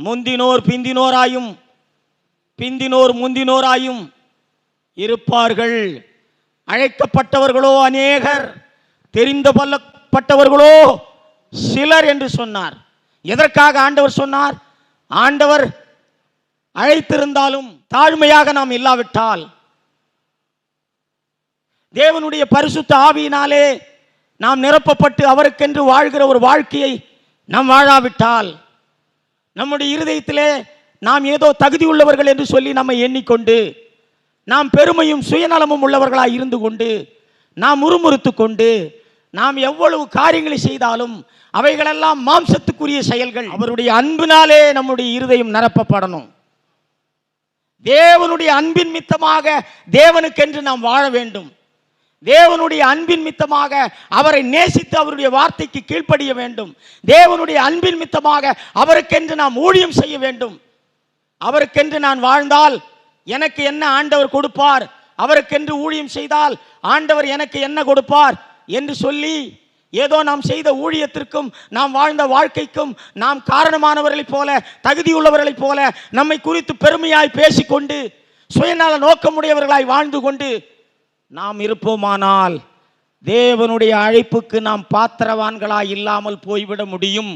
முந்தினோர் பிந்தினோராயும் பிந்தினோர் முந்தினோராயும் இருப்பார்கள். அழைக்கப்பட்டவர்களோ அநேகர், தெரிந்து கொள்ளப்பட்டவர்களோ சிலர் என்று சொன்னார். எதற்காக ஆண்டவர் சொன்னார்? ஆண்டவர் அழைத்திருந்தாலும் தாழ்மையாக நாம் இல்லாவிட்டால், தேவனுடைய பரிசுத்த ஆவியினாலே நாம் நிரப்பப்பட்டு அவருக்கென்று வாழ்கிற ஒரு வாழ்க்கையை நாம் வாழாவிட்டால், நம்முடைய இருதயத்திலே நாம் ஏதோ தகுதி உள்ளவர்கள் என்று சொல்லி நம்மை எண்ணிக்கொண்டு, நாம் பெருமையும் சுயநலமும் உள்ளவர்களாக இருந்து கொண்டு, நாம் முறுமுறுத்து கொண்டு, நாம் எவ்வளவு காரியங்களை செய்தாலும் அவைகளெல்லாம் மாம்சத்துக்குரிய செயல்கள். அவருடைய அன்பினாலே நம்முடைய இருதயம் நிரப்பப்படணும். தேவனுடைய அன்பின் மித்தமாக தேவனுக்கென்று நாம் வாழ வேண்டும். தேவனுடைய அன்பின் மித்தமாக அவரை நேசித்து அவருடைய வார்த்தைக்கு கீழ்ப்படிய வேண்டும். தேவனுடைய அன்பின் மித்தமாக அவருக்கென்று நாம் ஊழியம் செய்ய வேண்டும். அவருக்கென்று நான் வாழ்ந்தால் எனக்கு என்ன ஆண்டவர் கொடுப்பார், அவருக்கென்று ஊழியம் செய்தால் ஆண்டவர் எனக்கு என்ன கொடுப்பார் என்று சொல்லி, ஏதோ நாம் செய்த ஊழியத்திற்கும் நாம் வாழ்ந்த வாழ்க்கைக்கும் நாம் காரணமானவர்களைப் போல, தகுதியுள்ளவர்களைப் போல நம்மை குறித்து பெருமையாய் பேசிக்கொண்டு சுயநல நோக்கமுடையவர்களாய் வாழ்ந்து கொண்டு நாம் இருப்போமானால் தேவனுடைய அழைப்புக்கு நாம் பாத்திரவான்களாய் இல்லாமல் போய்விட முடியும்.